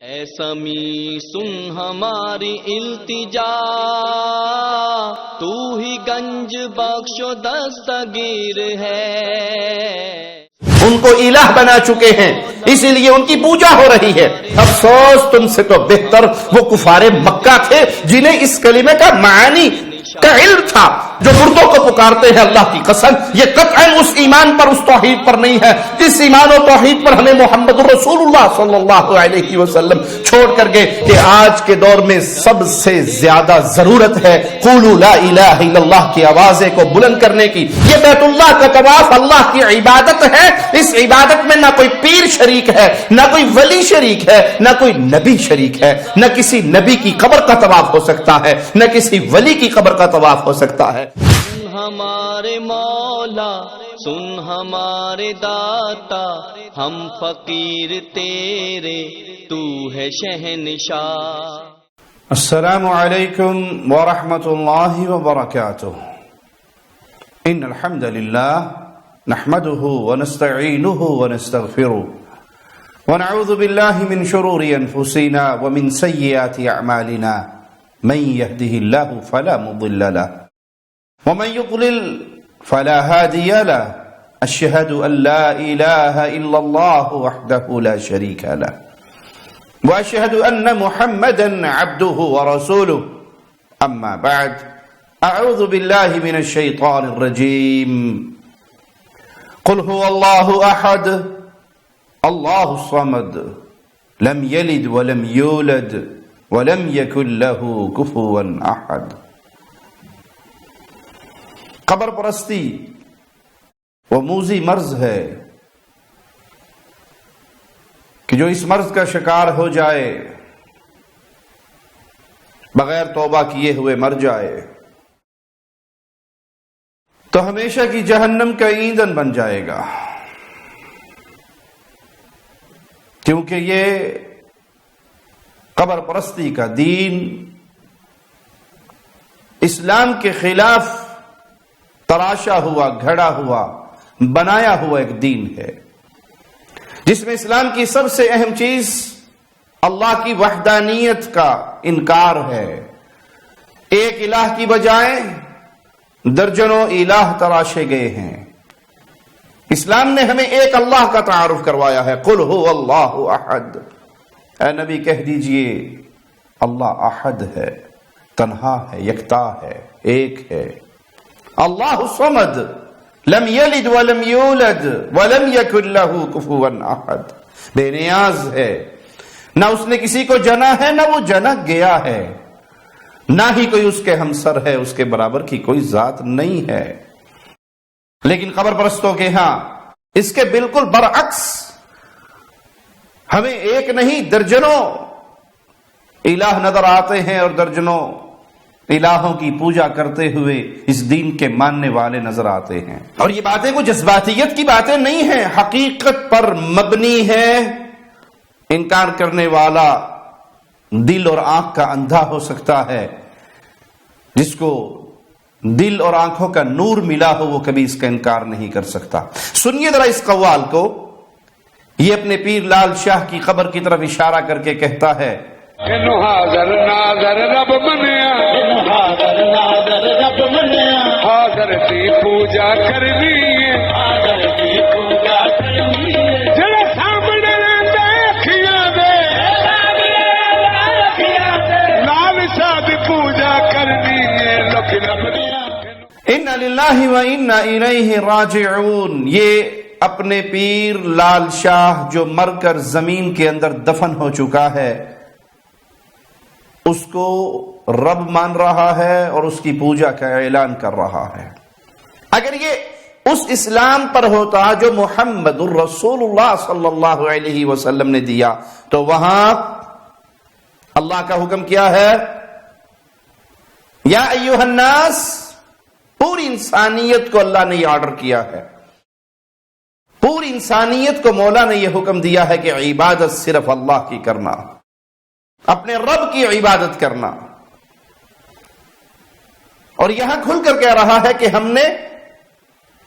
اے سمیع سن ہماری التجا، تو ہی گنج بخش و دستگیر ہے۔ ان کو الہ بنا چکے ہیں، اسی لیے ان کی پوجا ہو رہی ہے۔ افسوس تم سے تو بہتر وہ کفار مکہ تھے جنہیں اس کلمے کا معانی کا علم تھا، جو مردوں کو پکارتے ہیں۔ اللہ کی قسم یہ قطعاً اس ایمان پر، اس توحید پر نہیں ہے جس ایمان و توحید پر ہمیں محمد رسول اللہ صلی اللہ علیہ وسلم چھوڑ کر گئے، کہ آج کے دور میں سب سے زیادہ ضرورت ہے قولوا لا الہ الا اللہ کی آوازیں کو بلند کرنے کی۔ یہ بیت اللہ کا طواف اللہ کی عبادت ہے، اس عبادت میں نہ کوئی پیر شریک ہے، نہ کوئی ولی شریک ہے، نہ کوئی نبی شریک ہے، نہ کسی نبی کی قبر کا طواف ہو سکتا ہے، نہ کسی ولی کی قبر کا طواف ہو سکتا ہے۔ سن ہمارے مولا، سن ہمارے داتا، ہم فقیر تیرے، تو ہے شہنشاہ۔ السلام علیکم ورحمۃ اللہ وبرکاتہ۔ ان الحمد للہ نحمده ونستعینه ونستغفره ونعوذ باللہ من شرور انفسنا ومن سیئات اعمالنا، من يهده الله فلا مضل له ومن يضلل فلا هادي له، اشهد ان لا اله الا الله وحده لا شريك له واشهد ان محمدا عبده ورسوله، اما بعد، اعوذ بالله من الشيطان الرجيم، قل هو الله احد الله الصمد لم يلد ولم يولد ولم يكن له كفوا احد۔ قبر پرستی وہ موذی مرض ہے کہ جو اس مرض کا شکار ہو جائے بغیر توبہ کیے ہوئے مر جائے تو ہمیشہ کی جہنم کا ایندھن بن جائے گا، کیونکہ یہ قبر پرستی کا دین اسلام کے خلاف تراشا ہوا، گھڑا ہوا، بنایا ہوا ایک دین ہے، جس میں اسلام کی سب سے اہم چیز اللہ کی وحدانیت کا انکار ہے۔ ایک الہ کی بجائے درجنوں الہ تراشے گئے ہیں۔ اسلام نے ہمیں ایک اللہ کا تعارف کروایا ہے، قل هو اللہ احد۔ اے نبی کہہ دیجئے اللہ احد ہے، تنہا ہے، یکتا ہے، ایک ہے۔ اللہ الصمد لم یلد ولم یولد ولم یکن له کفوا احد، بے نیاز ہے، نہ اس نے کسی کو جنا ہے، نہ وہ جنا گیا ہے، نہ ہی کوئی اس کے ہمسر ہے، اس کے برابر کی کوئی ذات نہیں ہے۔ لیکن قبر پرستوں کے ہاں اس کے بالکل برعکس ہمیں ایک نہیں درجنوں الہ نظر آتے ہیں، اور درجنوں الہوں کی پوجا کرتے ہوئے اس دین کے ماننے والے نظر آتے ہیں۔ اور یہ باتیں کوئی جذباتیت کی باتیں نہیں ہیں، حقیقت پر مبنی ہے۔ انکار کرنے والا دل اور آنکھ کا اندھا ہو سکتا ہے، جس کو دل اور آنکھوں کا نور ملا ہو وہ کبھی اس کا انکار نہیں کر سکتا۔ سنیے ذرا اس قوال کو، یہ اپنے پیر لال شاہ کی قبر کی طرف اشارہ کر کے کہتا ہے، حاضر ناظر رب منیا، حاضر ناظر رب منیا، حاضر کی پوجا کرنی ہے، حاضر کی پوجا کرنی ہے، جڑے سامنے دیکھیاں دے، لال شاہ دی پوجا کرنی ہے، لکھ اِنَّا لِلَّهِ وَإِنَّا إِلَيْهِ رَاجِعُونَ۔ یہ اپنے پیر لال شاہ جو مر کر زمین کے اندر دفن ہو چکا ہے، اس کو رب مان رہا ہے اور اس کی پوجا کا اعلان کر رہا ہے۔ اگر یہ اس اسلام پر ہوتا جو محمد الرسول اللہ صلی اللہ علیہ وسلم نے دیا، تو وہاں اللہ کا حکم کیا ہے؟ یا ایھا الناس، پوری انسانیت کو اللہ نے یہ آرڈر کیا ہے، پوری انسانیت کو مولا نے یہ حکم دیا ہے کہ عبادت صرف اللہ کی کرنا، اپنے رب کی عبادت کرنا۔ اور یہاں کھل کر کہہ رہا ہے کہ ہم نے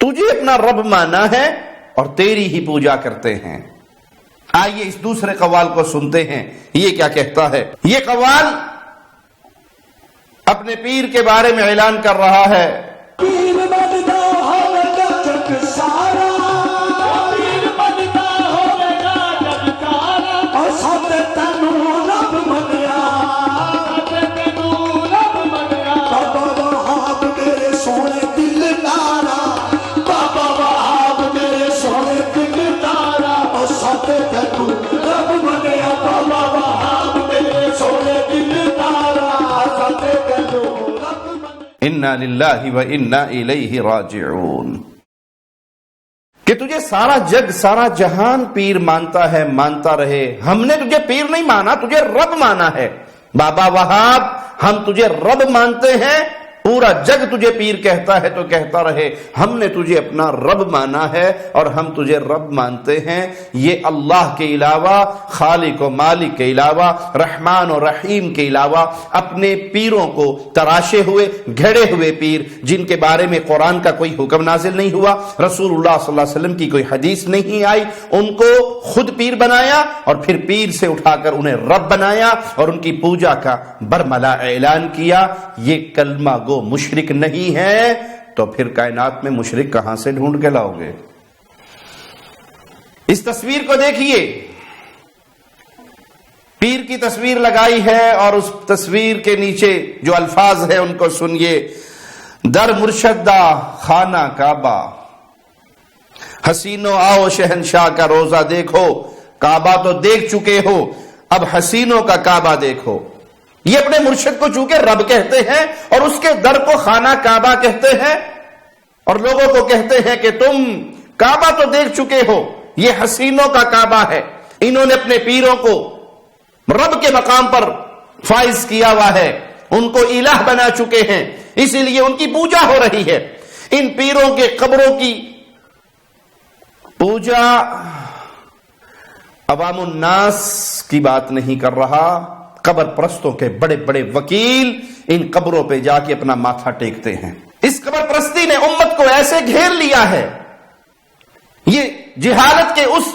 تجھے اپنا رب مانا ہے اور تیری ہی پوجا کرتے ہیں۔ آئیے اس دوسرے قوال کو سنتے ہیں، یہ کیا کہتا ہے۔ یہ قوال اپنے پیر کے بارے میں اعلان کر رہا ہے، پیر بنتا ہوگا جگ سارا، پیر بنتا ہوگا جگ سارا، اور سب تینوں رب منیا، سب تینوں رب منیا، بابا وہاب میرے سونے دل تارا، بابا وہاب میرے سونے دل تارا، اور سب تینوں رب منیا، بابا وہاب میرے سونے دل تارا، سب تینوں رب منیا۔ انا للہ و انا الیہ راجعون، کہ تجھے سارا جگ سارا جہان پیر مانتا ہے، مانتا رہے، ہم نے تجھے پیر نہیں مانا، تجھے رب مانا ہے۔ بابا وہاب ہم تجھے رب مانتے ہیں، پورا جگ تجھے پیر کہتا ہے تو کہتا رہے، ہم نے تجھے اپنا رب مانا ہے اور ہم تجھے رب مانتے ہیں۔ یہ اللہ کے علاوہ، خالق و مالک کے علاوہ، رحمان و رحیم کے علاوہ اپنے پیروں کو تراشے ہوئے گھڑے ہوئے پیر، جن کے بارے میں قرآن کا کوئی حکم نازل نہیں ہوا، رسول اللہ صلی اللہ علیہ وسلم کی کوئی حدیث نہیں آئی، ان کو خود پیر بنایا اور پھر پیر سے اٹھا کر انہیں رب بنایا اور ان کی پوجا کا برملا اعلان کیا۔ یہ کلمہ گو مشرک نہیں ہے تو پھر کائنات میں مشرک کہاں سے ڈھونڈ کے لاؤ گے؟ اس تصویر کو دیکھیے، پیر کی تصویر لگائی ہے اور اس تصویر کے نیچے جو الفاظ ہیں ان کو سنیے۔ در مرشدہ خانہ کعبہ، حسینوں آؤ شہنشاہ کا روزہ دیکھو، کعبہ تو دیکھ چکے ہو، اب حسینوں کا کعبہ دیکھو۔ یہ اپنے مرشد کو چونکہ رب کہتے ہیں اور اس کے در کو خانہ کعبہ کہتے ہیں اور لوگوں کو کہتے ہیں کہ تم کعبہ تو دیکھ چکے ہو، یہ حسینوں کا کعبہ ہے۔ انہوں نے اپنے پیروں کو رب کے مقام پر فائز کیا ہوا ہے، ان کو الہ بنا چکے ہیں، اسی لیے ان کی پوجا ہو رہی ہے۔ ان پیروں کے قبروں کی پوجا عوام الناس کی بات نہیں کر رہا، قبر پرستوں کے بڑے بڑے وکیل ان قبروں پہ جا کے اپنا ماتھا ٹیکتے ہیں۔ اس قبر پرستی نے امت کو ایسے گھیر لیا ہے، یہ جہالت کے اس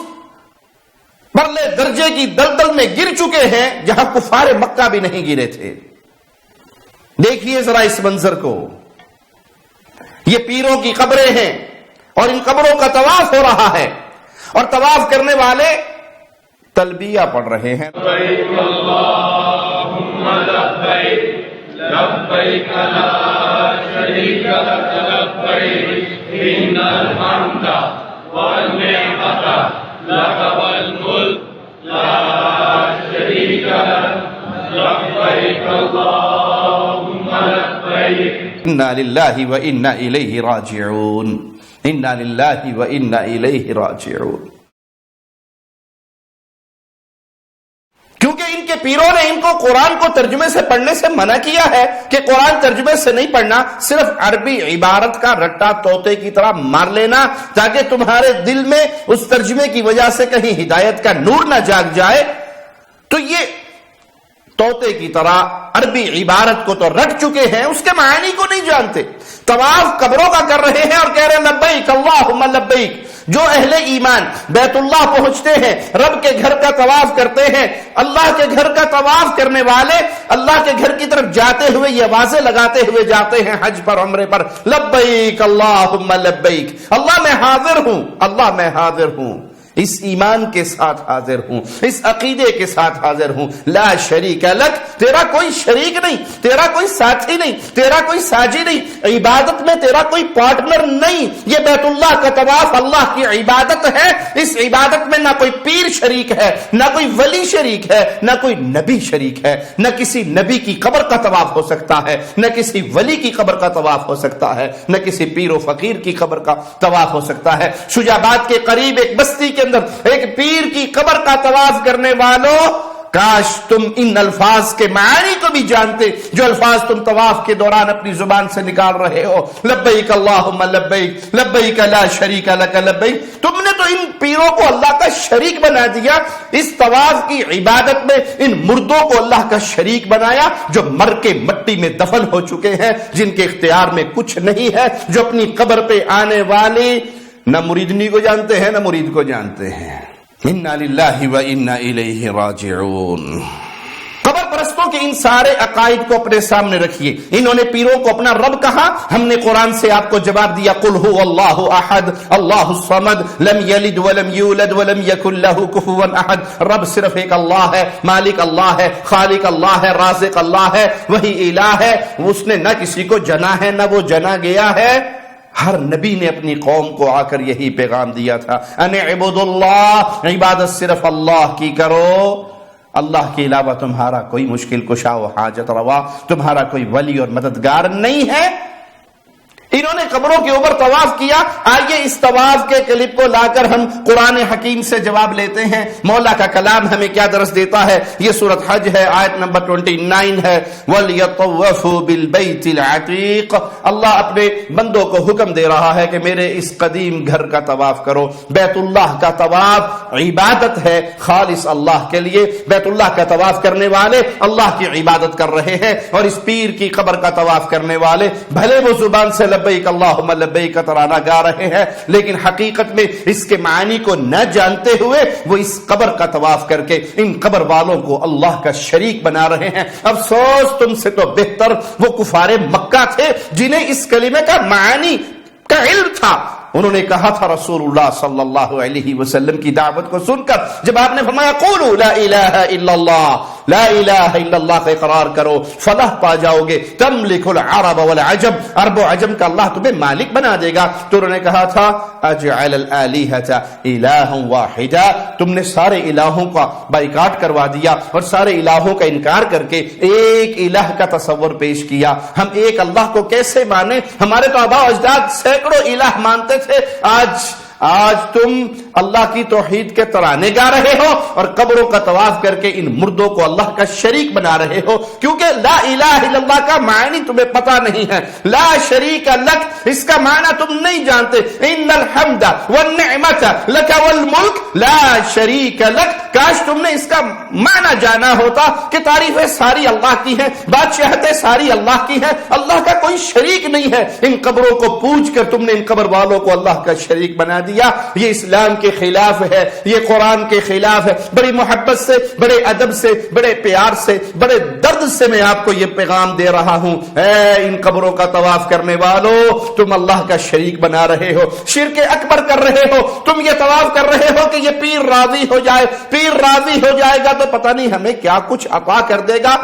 پرلے درجے کی دلدل میں گر چکے ہیں جہاں کفار مکہ بھی نہیں گرے تھے۔ دیکھیے ذرا اس منظر کو، یہ پیروں کی قبریں ہیں اور ان قبروں کا طواف ہو رہا ہے اور طواف کرنے والے تلبیہ پڑھ رہے ہیں۔ لبیک اللہم لبیک لبیک لا شریک لک لبیک ان الحمد والنعمت لک والملک لا شریک لک لبیک اللہم لبیک۔ انا للہ و انا الیہ راجعون، انا للہ و انا الیہ راجعون۔ کیونکہ ان کے پیروں نے ان کو قرآن کو ترجمے سے پڑھنے سے منع کیا ہے کہ قرآن ترجمے سے نہیں پڑھنا، صرف عربی عبارت کا رٹا طوطے کی طرح مار لینا تاکہ تمہارے دل میں اس ترجمے کی وجہ سے کہیں ہدایت کا نور نہ جاگ جائے۔ تو یہ طوطے کی طرح عربی عبارت کو تو رٹ چکے ہیں، اس کے معنی کو نہیں جانتے۔ طواف قبروں کا کر رہے ہیں اور کہہ رہے ہیں لبیک اللہم لبیک۔ جو اہل ایمان بیت اللہ پہنچتے ہیں، رب کے گھر کا طواف کرتے ہیں، اللہ کے گھر کا طواف کرنے والے اللہ کے گھر کی طرف جاتے ہوئے یہ آوازیں لگاتے ہوئے جاتے ہیں حج پر، عمرے پر، لبیک اللہم لبیک، اللہ میں حاضر ہوں، اللہ میں حاضر ہوں، اس ایمان کے ساتھ حاضر ہوں، اس عقیدے کے ساتھ حاضر ہوں، لا شریک لک، تیرا کوئی شریک نہیں، تیرا کوئی ساتھی نہیں، تیرا کوئی ساجی نہیں، عبادت میں تیرا کوئی پارٹنر نہیں۔ یہ بیت اللہ کا طواف اللہ کی عبادت ہے، اس عبادت میں نہ کوئی پیر شریک ہے، نہ کوئی ولی شریک ہے، نہ کوئی نبی شریک ہے، نہ کسی نبی کی قبر کا طواف ہو سکتا ہے، نہ کسی ولی کی قبر کا طواف ہو سکتا ہے، نہ کسی پیر و فقیر کی قبر کا طواف ہو سکتا ہے۔ شجاباد کے قریب ایک بستی کے اندر ایک پیر کی قبر کا طواف کرنے والوں، کاش تم ان الفاظ کے معنی کو بھی جانتے جو الفاظ تم طواف کے دوران اپنی زبان سے نکال رہے ہو، لبیک اللہم لبیک لبیک لا شریک لک لبیک۔ تم نے تو ان پیروں کو اللہ کا شریک بنا دیا، اس طواف کی عبادت میں ان مردوں کو اللہ کا شریک بنایا جو مر کے مٹی میں دفن ہو چکے ہیں، جن کے اختیار میں کچھ نہیں ہے، جو اپنی قبر پہ آنے والے نہ مریدنی کو جانتے ہیں نہ مرید کو جانتے ہیں۔ انا للہ و انا الیہ راجعون۔ قبر پرستوں کے ان سارے عقائد کو اپنے سامنے رکھیے۔ انہوں نے پیروں کو اپنا رب کہا، ہم نے قرآن سے آپ کو جواب دیا، قل هو اللہ احد اللہ الصمد لم یلد ولم یولد ولم یکن لہ کفوا احد۔ رب صرف ایک اللہ ہے، مالک اللہ ہے، خالق اللہ ہے، رازق اللہ ہے، وہی الہ ہے، اس نے نہ کسی کو جنا ہے نہ وہ جنا گیا ہے۔ ہر نبی نے اپنی قوم کو آ کر یہی پیغام دیا تھا، ان اعبدوا اللہ، عبادت صرف اللہ کی کرو، اللہ کے علاوہ تمہارا کوئی مشکل کشا و حاجت روا، تمہارا کوئی ولی اور مددگار نہیں ہے۔ انہوں نے قبروں کے اوپر طواف کیا۔ آئیے اس طواف کے کلپ کو لا کر ہم قرآن حکیم سے جواب لیتے ہیں، مولا کا کلام ہمیں کیا درس دیتا ہے۔ یہ سورۃ حج ہے، آیت نمبر 29 ہے، وَلْيَطَوَّفُوا بِالْبَيْتِ الْعَتِيقِ۔ اللہ اپنے بندوں کو حکم دے رہا ہے کہ میرے اس قدیم گھر کا طواف کرو۔ بیت اللہ کا طواف عبادت ہے خالص اللہ کے لیے۔ بیت اللہ کا طواف کرنے والے اللہ کی عبادت کر رہے ہیں، اور اس پیر کی قبر کا طواف کرنے والے بھلے وہ زبان سے لبیک اللہم لبیک ترانہ گا رہے ہیں، لیکن حقیقت میں اس کے معنی کو نہ جانتے ہوئے وہ اس قبر کا طواف کر کے ان قبر والوں کو اللہ کا شریک بنا رہے ہیں۔ افسوس، تم سے تو بہتر وہ کفار مکہ تھے جنہیں اس کلمے کا معنی کا علم تھا۔ انہوں نے کہا تھا رسول اللہ صلی اللہ علیہ وسلم کی دعوت کو سن کر، جب آپ نے فرمایا قولوا لا الہ الا اللہ، لا الہ الا اللہ کا اقرار کرو، فلاح پا جاؤ گے، تملک العرب والعجم، عرب و عجم کا اللہ تمہیں مالک بنا دے گا۔ تو انہوں نے کہا تھا اجعل الالہۃ الہا واحدا، تم نے سارے الہوں کا بائیکاٹ کروا دیا اور سارے الہوں کا انکار کر کے ایک الہ کا تصور پیش کیا۔ ہم ایک اللہ کو کیسے مانیں؟ ہمارے تو آباء و اجداد سینکڑوں الہ مانتے تھے، آج تم اللہ کی توحید کے ترانے گا رہے ہو اور قبروں کا طواف کر کے ان مردوں کو اللہ کا شریک بنا رہے ہو، کیونکہ لا الہ الا اللہ کا معنی تمہیں پتا نہیں ہے۔ لا شریک لک، اس کا معنی تم نہیں جانتے۔ ان الحمد والنعمت لک والملک لا شریک لک، کاش تم نے اس کا معنی جانا ہوتا کہ تعریفیں ساری اللہ کی ہیں، بادشاہتیں ساری اللہ کی ہیں، اللہ کا کوئی شریک نہیں ہے۔ ان قبروں کو پوچھ کر تم نے ان قبر والوں کو اللہ کا شریک بنا دیا۔ یہ اسلام کے خلاف ہے، یہ قرآن کے خلاف ہے۔ بڑی محبت سے، بڑے ادب سے، بڑے پیار سے، بڑے درد سے میں آپ کو یہ پیغام دے رہا ہوں، اے ان قبروں کا طواف کرنے والوں، تم اللہ کا شریک بنا رہے ہو، شرک اکبر کر رہے ہو۔ تم یہ طواف کر رہے ہو کہ یہ پیر راضی ہو جائے، پیر راضی ہو جائے گا تو پتہ نہیں ہمیں کیا کچھ عطا کر دے گا۔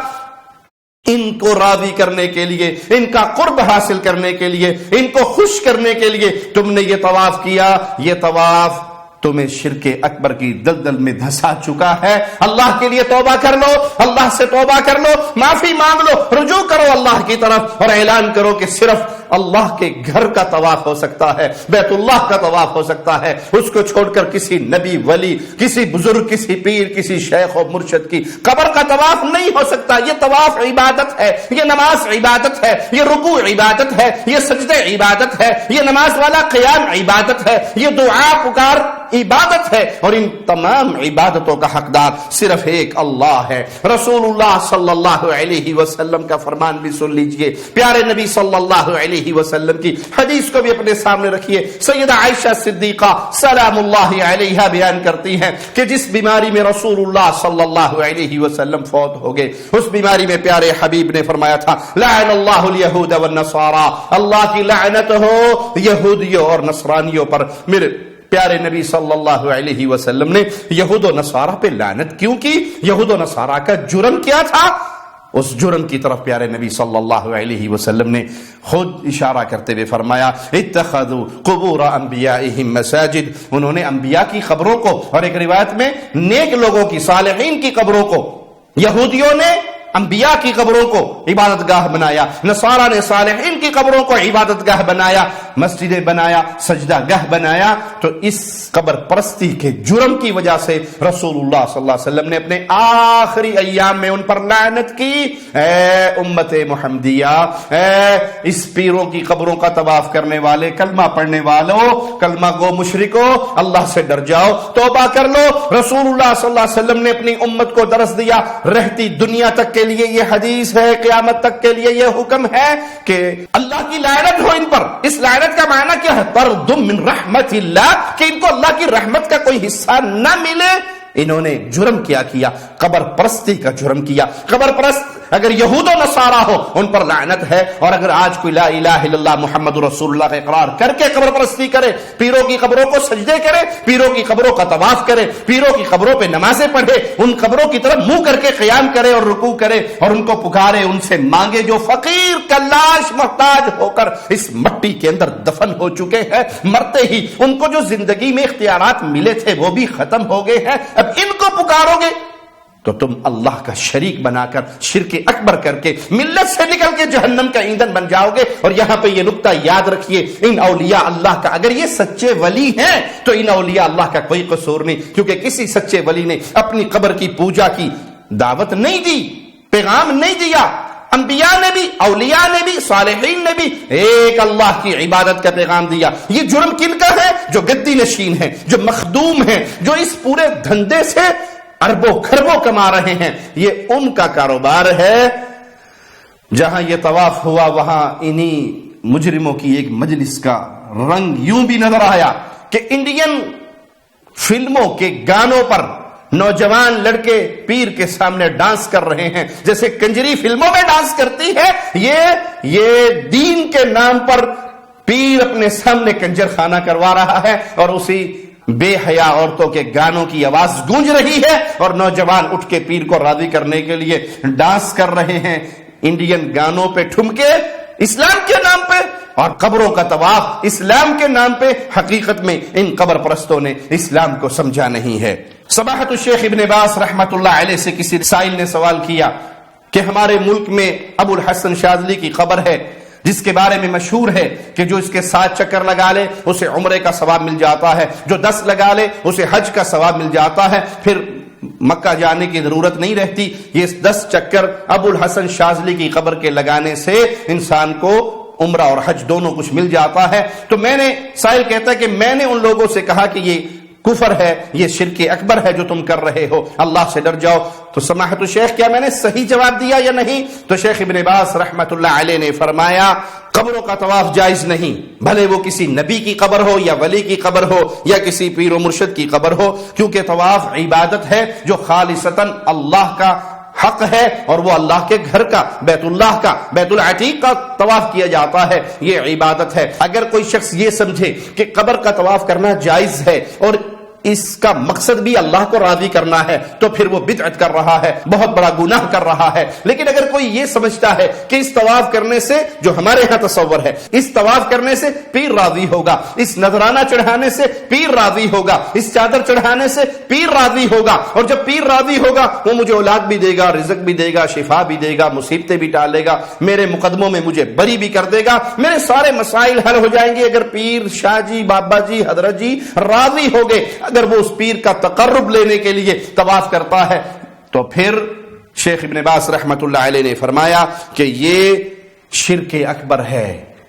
ان کو راضی کرنے کے لیے، ان کا قرب حاصل کرنے کے لیے، ان کو خوش کرنے کے لیے تم نے یہ طواف کیا۔ یہ طواف تمہیں شرک اکبر کی دلدل میں دھسا چکا ہے۔ اللہ کے لیے توبہ کر لو، اللہ سے توبہ کر لو، معافی مانگ لو، رجوع کرو اللہ کی طرف، اور اعلان کرو کہ صرف اللہ کے گھر کا طواف ہو سکتا ہے، بیت اللہ کا طواف ہو سکتا ہے، اس کو چھوڑ کر کسی نبی، ولی، کسی بزرگ، کسی پیر، کسی شیخ و مرشد کی قبر کا طواف نہیں ہو سکتا۔ یہ طواف عبادت ہے، یہ نماز عبادت ہے، یہ رکوع عبادت ہے، یہ سجدے عبادت ہے، یہ نماز والا قیام عبادت ہے، یہ دعا پکار عبادت ہے، اور ان تمام عبادتوں کا حقدار صرف ایک اللہ ہے۔ رسول اللہ صلی اللہ علیہ وسلم کا فرمان بھی سن لیجئے، پیارے نبی صلی اللہ علیہ وسلم کی حدیث کو بھی اپنے سامنے رکھیے۔ سیدہ عائشہ صدیقہ سلام اللہ علیہا بیان کرتی ہیں کہ جس بیماری میں رسول اللہ صلی اللہ علیہ وسلم فوت ہو گئے، اس بیماری میں پیارے حبیب نے فرمایا تھا لعن اللہ الیہود والنصارى، اللہ کی لعنت ہو یہودیوں اور نصرانیوں پر۔ میرے پیارے نبی صلی اللہ علیہ وسلم نے یہود و نصارہ پہ لعنت کیوں کی؟ یہود و نصارہ کا جرم کیا تھا؟ اس جرم کی طرف پیارے نبی صلی اللہ علیہ وسلم نے خود اشارہ کرتے ہوئے فرمایا اتخذوا قبور انبیائہم مساجد، انہوں نے انبیاء کی قبروں کو، اور ایک روایت میں نیک لوگوں کی، صالحین کی قبروں کو، یہودیوں نے انبیاء کی قبروں کو عبادت گاہ بنایا، نصارہ نے صالحین کی قبروں کو عبادت گاہ بنایا، مسجدیں بنایا، سجدہ گاہ بنایا۔ تو اس قبر پرستی کے جرم کی وجہ سے رسول اللہ صلی اللہ علیہ وسلم نے اپنے آخری ایام میں ان پر لعنت کی۔ اے امت محمدیہ، اے اس پیروں کی قبروں کا طواف کرنے والے، کلمہ پڑھنے والوں، کلمہ گو مشرکو، اللہ سے ڈر جاؤ، توبہ کر لو۔ رسول اللہ صلی اللہ علیہ وسلم نے اپنی امت کو درس دیا، رہتی دنیا تک کے لیے یہ حدیث ہے، قیامت تک کے لیے یہ حکم ہے کہ اللہ کی لعنت ہو ان پر۔ اس لعنت کا معنی کیا ہے؟ طرد من رحمت اللہ، کہ ان کو اللہ کی رحمت کا کوئی حصہ نہ ملے۔ انہوں نے جرم کیا قبر پرستی کا جرم کیا۔ قبر پرست اگر یہود و نصارہ ہو ان پر لعنت ہے، اور اگر آج کوئی لا الہ الا اللہ محمد رسول اللہ کا اقرار کر کے قبر پرستی کرے، پیروں کی قبروں کو سجدے کرے، پیروں کی قبروں کا طواف کرے، پیروں کی قبروں پہ نمازیں پڑھے، ان قبروں کی طرف منہ کر کے قیام کرے اور رکوع کرے اور ان کو پکارے، ان سے مانگے، جو فقیر کلاش محتاج ہو کر اس مٹی کے اندر دفن ہو چکے ہیں، مرتے ہی ان کو جو زندگی میں اختیارات ملے تھے وہ بھی ختم ہو گئے ہیں، اب ان کو پکارو گے تو تم اللہ کا شریک بنا کر شرک اکبر کر کے ملت سے نکل کے جہنم کا ایندھن بن جاؤ گے۔ اور یہاں پہ یہ نقطہ یاد رکھیے، ان اولیاء اللہ کا اگر یہ سچے ولی ہیں تو ان اولیاء اللہ کا کوئی قصور نہیں، کیونکہ کسی سچے ولی نے اپنی قبر کی پوجا کی دعوت نہیں دی، پیغام نہیں دیا۔ انبیاء نے بھی، اولیاء نے بھی، صالحین نے بھی ایک اللہ کی عبادت کا پیغام دیا۔ یہ جرم کن کا ہے؟ جو گدی نشین ہیں، جو مخدوم ہیں، جو اس پورے دھندے سے اربوں خربوں کما رہے ہیں، یہ ان کا کاروبار ہے۔ جہاں یہ طواف ہوا وہاں انہی مجرموں کی ایک مجلس کا رنگ یوں بھی نظر آیا کہ انڈین فلموں کے گانوں پر نوجوان لڑکے پیر کے سامنے ڈانس کر رہے ہیں، جیسے کنجری فلموں میں ڈانس کرتی ہے، یہ دین کے نام پر پیر اپنے سامنے کنجر خانہ کروا رہا ہے، اور اسی بے حیا عورتوں کے گانوں کی آواز گونج رہی ہے، اور نوجوان اٹھ کے پیر کو راضی کرنے کے لیے ڈانس کر رہے ہیں، انڈین گانوں پہ ٹھمکے اسلام کے نام پہ، اور قبروں کا طواف اسلام کے نام پہ۔ حقیقت میں ان قبر پرستوں نے اسلام کو سمجھا نہیں ہے۔ سماحت الشیخ ابن باز رحمت اللہ علیہ سے کسی سائل نے سوال کیا کہ ہمارے ملک میں ابو الحسن شاذلی کی قبر ہے، جس کے بارے میں مشہور ہے کہ جو اس کے 7 چکر لگا لے اسے عمرے کا ثواب مل جاتا ہے، جو 10 لگا لے اسے حج کا ثواب مل جاتا ہے، پھر مکہ جانے کی ضرورت نہیں رہتی۔ یہ 10 چکر ابو الحسن شاذلی کی قبر کے لگانے سے انسان کو عمرہ اور حج دونوں کچھ مل جاتا ہے۔ تو میں نے، سائل کہتا ہے کہ میں نے ان لوگوں سے کہا کہ یہ کفر ہے، یہ شرک اکبر ہے جو تم کر رہے ہو، اللہ سے ڈر جاؤ۔ تو سماحت الشیخ کیا میں نے صحیح جواب دیا یا نہیں؟ تو شیخ ابن باز رحمت اللہ علیہ نے فرمایا قبروں کا طواف جائز نہیں، بھلے وہ کسی نبی کی قبر ہو یا ولی کی قبر ہو یا کسی پیر و مرشد کی قبر ہو، کیونکہ طواف عبادت ہے جو خالصتاً اللہ کا حق ہے، اور وہ اللہ کے گھر کا، بیت اللہ کا، بیت العتیق کا طواف کیا جاتا ہے، یہ عبادت ہے۔ اگر کوئی شخص یہ سمجھے کہ قبر کا طواف کرنا جائز ہے اور اس کا مقصد بھی اللہ کو راضی کرنا ہے تو پھر وہ بدعت کر رہا ہے، بہت بڑا گناہ کر رہا ہے۔ لیکن اگر کوئی یہ سمجھتا ہے کہ اس طواف کرنے سے، جو ہمارے ہاں تصور ہے، اس طواف کرنے سے پیر راضی ہوگا، اس نذرانہ چڑھانے سے پیر راضی ہوگا، اس چادر چڑھانے سے پیر راضی ہوگا، اور جب پیر راضی ہوگا وہ مجھے اولاد بھی دے گا، رزق بھی دے گا، شفا بھی دے گا، مصیبتیں بھی ٹالے گا، میرے مقدموں میں مجھے بری بھی کر دے گا، میرے سارے مسائل حل ہو جائیں گے اگر پیر شاہ جی، بابا جی، حضرت جی راضی ہو گئے۔ اگر وہ اس پیر کا تقرب لینے کے لیے طواف کرتا ہے تو پھر شیخ ابن باز رحمت اللہ علیہ نے فرمایا کہ یہ شرک اکبر ہے،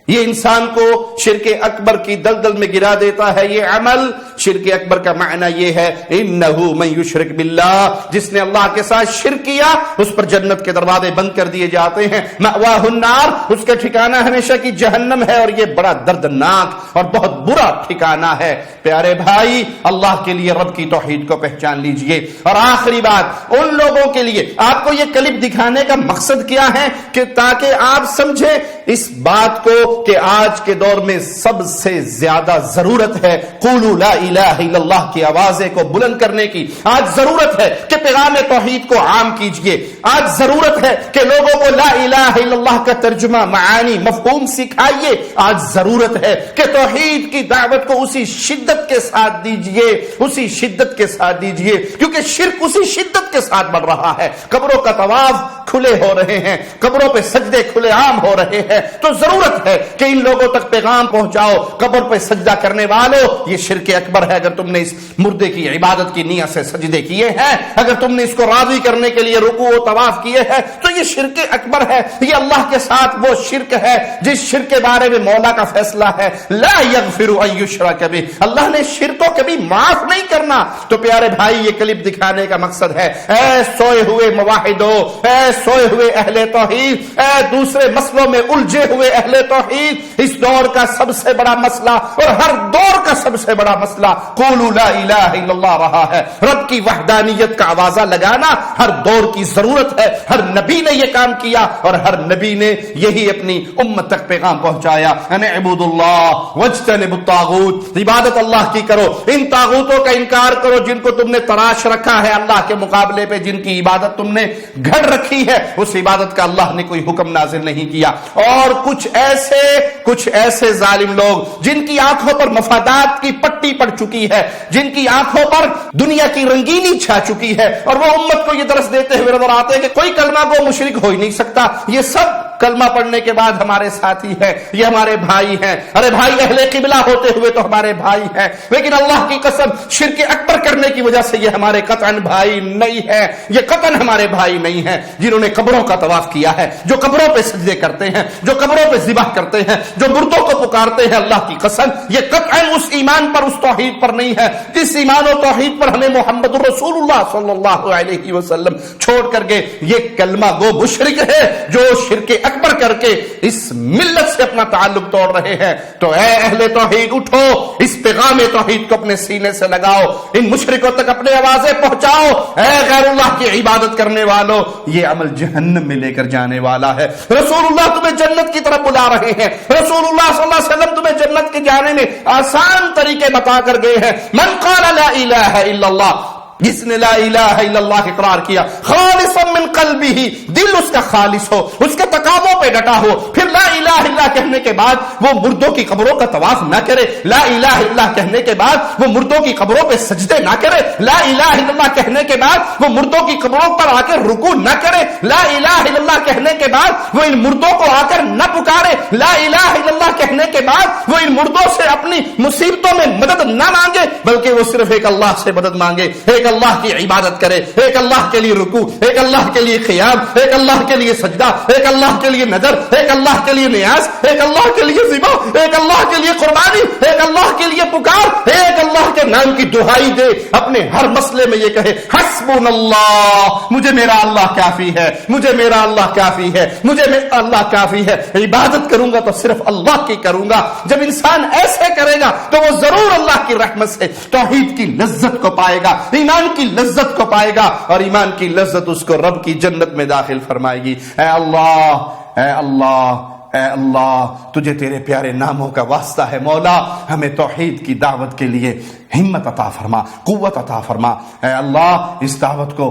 یہ انسان کو شرک اکبر کی دلدل میں گرا دیتا ہے۔ یہ عمل شرک اکبر کا معنی یہ ہے انہ من یشرک باللہ، جس نے اللہ کے ساتھ شرک کیا اس پر جنت کے دروازے بند کر دیے جاتے ہیں، مأواہ النار، اس کا ٹھکانہ ہمیشہ کی جہنم ہے، اور یہ بڑا دردناک اور بہت برا ٹھکانہ ہے۔ پیارے بھائی، اللہ کے لیے رب کی توحید کو پہچان لیجئے۔ اور آخری بات ان لوگوں کے لیے، آپ کو یہ کلپ دکھانے کا مقصد کیا ہے کہ تاکہ آپ سمجھیں اس بات کو کہ آج کے دور میں سب سے زیادہ ضرورت ہے قولوا لا الہ الا اللہ کی آوازیں کو بلند کرنے کی۔ آج ضرورت ہے کہ پیغام توحید کو عام کیجئے، آج ضرورت ہے کہ لوگوں کو لا الہ الا اللہ کا ترجمہ، معانی، مفہوم سکھائیے، آج ضرورت ہے کہ توحید کی دعوت کو اسی شدت کے ساتھ دیجئے، اسی شدت کے ساتھ دیجئے، کیونکہ شرک اسی شدت کے ساتھ بڑھ رہا ہے۔ قبروں کا طواف کھلے ہو رہے ہیں، قبروں پہ سجدے کھلے عام ہو رہے ہیں، تو ضرورت ہے کہ ان لوگوں تک پیغام پہنچاؤ۔ قبر پہ سجدہ کرنے والوں، یہ شرک اکبر ہے۔ اگر تم نے اس مردے کی عبادت کی نیت سے سجدے کیے ہیں، اگر تم نے اس کو راضی کرنے کے لیے رکوع و طواف کیے ہیں، تو یہ شرک اکبر ہے۔ یہ اللہ کے ساتھ وہ شرک ہے جس شرک کے بارے میں مولا کا فیصلہ ہے لا یغفر ان یشرک بہ، اللہ نے شرک کو کبھی معاف نہیں کرنا۔ تو پیارے بھائی، یہ کلپ دکھانے کا مقصد ہے اے سوئے ہوئے موحدو، اے سوئے ہوئے اہل توحید، اے دوسرے مسئلوں میں الجھے ہوئے اہل توحید، اس دور کا سب سے بڑا مسئلہ اور ہر دور کا سب سے بڑا مسئلہ قولوا لا الہ الا اللہ رہا ہے۔ رب کی وحدانیت کا آوازہ لگانا ہر دور کی ضرورت ہے، ہر نبی نے یہ کام کیا اور ہر نبی نے یہی اپنی امت تک پیغام پہنچایا۔ ان اعبدوا اللہ واجتنبوا الطاغوت، عبادت اللہ کی کرو، ان طاغوتوں کا انکار کرو جن کو تم نے تراش رکھا ہے اللہ کے مقابلے پہ، جن کی عبادت تم نے گھڑ رکھی ہے، اس عبادت کا اللہ نے کوئی حکم نازل نہیں کیا۔ اور کچھ ایسے ظالم لوگ جن کی آنکھوں پر مفادات کی پٹی پڑ چکی ہے، جن کی آنکھوں پر دنیا کی رنگینی چھا چکی ہے، اور وہ امت کو یہ درس دیتے ہوئے نظر آتے ہیں کہ کوئی کلمہ گو مشرک ہو ہی نہیں سکتا، یہ سب کلمہ پڑھنے کے بعد ہمارے ساتھی ہیں، یہ ہمارے بھائی ہیں۔ ارے بھائی، اہل قبلہ ہوتے ہوئے تو ہمارے بھائی ہیں، لیکن اللہ کی قسم شرک اکبر کرنے کی وجہ سے یہ ہمارے قطعاً بھائی نہیں ہیں، یہ قطعاً ہمارے بھائی نہیں ہیں۔ جنہوں نے قبروں کا طواف کیا ہے، جو قبروں پہ سجدے کرتے ہیں، جو قبروں پہ ذبح کرتے ہیں، جو مردوں کو پکارتے ہیں، اللہ کی قسم یہ قطعاً اس ایمان پر، اس توحید پر نہیں ہے جس ایمان و توحید پر ہمیں محمد رسول اللہ صلی اللہ علیہ وسلم چھوڑ کر کے یہ کلمہ گو مشرک ہے جو شرک اکبر کر کے اس ملت سے اپنا تعلق توڑ رہے ہیں۔ تو اے اہل توحید، اٹھو، اس پیغام توحید کو اپنے سینے سے لگاؤ، ان مشرکوں تک اپنے آوازیں پہنچاؤ۔ اے غیر اللہ کی عبادت کرنے والوں، یہ عمل جہنم میں لے کر جانے والا ہے۔ رسول اللہ تمہیں جنت کی طرف بلا رہے ہیں، رسول اللہ صلی اللہ علیہ وسلم تمہیں جنت کے جانے میں آسان طریقے بتا کر گئے ہیں۔ من قال لا الہ الا اللہ، جس نے لا الہ الا اللہ اقرار کیا خالصا من قلبہ، دل اس کا خالص ہو، اس کے تقاضوں پہ ڈٹا ہو، پھر لا الہ الا اللہ کہنے کے بعد وہ مردوں کی قبروں کا طواف نہ کرے، لا الہ الا اللہ کہنے کے بعد وہ مردوں کی قبروں پہ سجدے نہ کرے، لا الہ الا اللہ کہنے کے بعد وہ مردوں کی قبروں پر آ کر رکوع نہ کرے، لا الہ الا اللہ کہنے کے بعد وہ ان مردوں کو آ کر نہ پکارے، لا الہ الا اللہ کہنے کے بعد وہ ان مردوں سے اپنی مصیبتوں میں مدد نہ مانگے، بلکہ وہ صرف ایک اللہ سے مدد مانگے، ایک اللہ کی عبادت کرے، ایک اللہ کے لیے رکوع، ایک اللہ کے لیے قیام، ایک اللہ کے لیے سجدہ، ایک اللہ کے لیے نذر، ایک اللہ کے لیے نیاز، ایک اللہ کے لیے ذبح، ایک اللہ کے لیے قربانی، ایک اللہ کے لیے پکار، ایک اللہ کے نام کی دہائی دے، اپنے ہر مسئلے میں یہ کہے حسبنا اللہ، مجھے میرا اللہ کافی ہے، مجھے میرا اللہ کافی ہے، مجھے میرا اللہ کافی ہے، عبادت کروں گا تو صرف اللہ کی کروں گا۔ جب انسان ایسے کرے گا تو وہ ضرور اللہ کی رحمت سے توحید کی لذت کو پائے گا، ایمان کی لذت کو پائے گا، اور ایمان کی لذت اس کو رب کی جنت میں داخل فرمائے گی۔ اے اللہ، اے اللہ، اے اللہ، تجھے تیرے پیارے ناموں کا واسطہ ہے مولا، ہمیں توحید کی دعوت کے لیے ہمت عطا فرما، قوت عطا فرما۔ اے اللہ، اس دعوت کو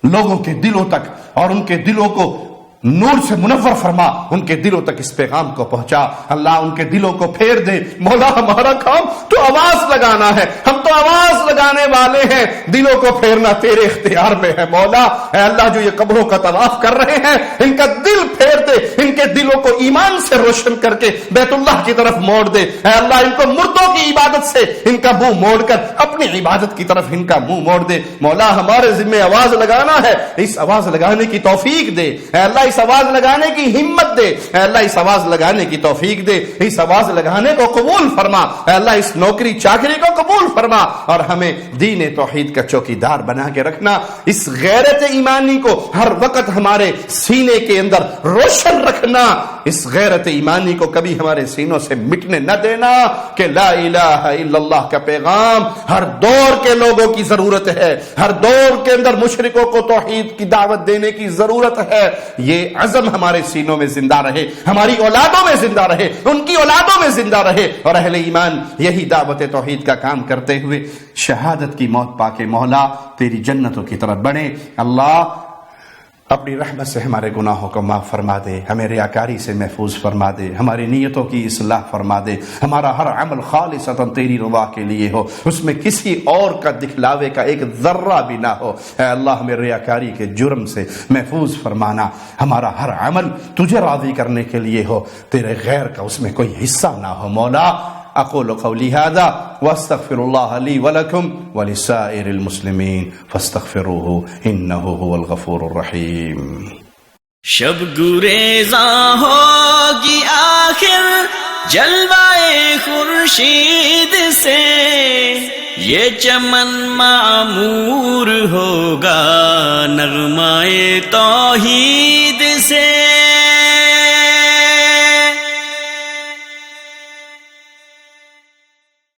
لوگوں کے دلوں تک اور ان کے دلوں کو نور سے منور فرما، ان کے دلوں تک اس پیغام کو پہنچا۔ اللہ ان کے دلوں کو پھیر دے مولا، ہمارا کام تو آواز لگانا ہے، ہم تو آواز لگانے والے ہیں، دلوں کو پھیرنا تیرے اختیار میں ہے مولا۔ اے اللہ، جو یہ قبروں کا طواف کر رہے ہیں ان کا دل پھیر دے، ان کے دلوں کو ایمان سے روشن کر کے بیت اللہ کی طرف موڑ دے۔ اے اللہ، ان کو مردوں کی عبادت سے ان کا منہ موڑ کر اپنی عبادت کی طرف ان کا منہ موڑ دے مولا۔ ہمارے ذمہ آواز لگانا ہے، اس آواز لگانے کی توفیق دے اے اللہ، اس آواز لگانے کی ہمت دے اے اللہ، اس آواز لگانے کی توفیق دے، اس آواز لگانے کو قبول فرما اے اللہ، اس نوکری چاکری کو قبول فرما، اور ہمیں دین توحید کا چوکیدار بنا کے رکھنا۔ اس غیرت ایمانی کو ہر وقت ہمارے سینے کے اندر روشن رکھنا، اس غیرت ایمانی کو کبھی ہمارے سینوں سے مٹنے نہ دینا کہ لا الہ الا اللہ کا پیغام ہر دور کے لوگوں کی ضرورت ہے، ہر دور کے اندر مشرکوں کو توحید کی دعوت دینے کی ضرورت ہے۔ یہ عزم ہمارے سینوں میں زندہ رہے، ہماری اولادوں میں زندہ رہے، ان کی اولادوں میں زندہ رہے، اور اہل ایمان یہی دعوت توحید کا کام کرتے ہوئے شہادت کی موت پا کے مولا تیری جنتوں کی طرف بڑھیں۔ اللہ اپنی رحمت سے ہمارے گناہوں کو معاف فرما دے، ہمیں ریاکاری سے محفوظ فرما دے، ہماری نیتوں کی اصلاح فرما دے، ہمارا ہر عمل خالصتاً تیری رضا کے لیے ہو، اس میں کسی اور کا دکھلاوے کا ایک ذرہ بھی نہ ہو۔ اے اللہ، ہمیں ریاکاری کے جرم سے محفوظ فرمانا، ہمارا ہر عمل تجھے راضی کرنے کے لیے ہو، تیرے غیر کا اس میں کوئی حصہ نہ ہو مولا۔ اقول قولی هذا واستغفر الله لي ولكم ولسائر المسلمين فاستغفروه انه هو الغفور الرحيم۔ شب گریزاں ہوگی آخر جلوائے خورشید سے، یہ چمن معمور ہوگا نغمائے توحید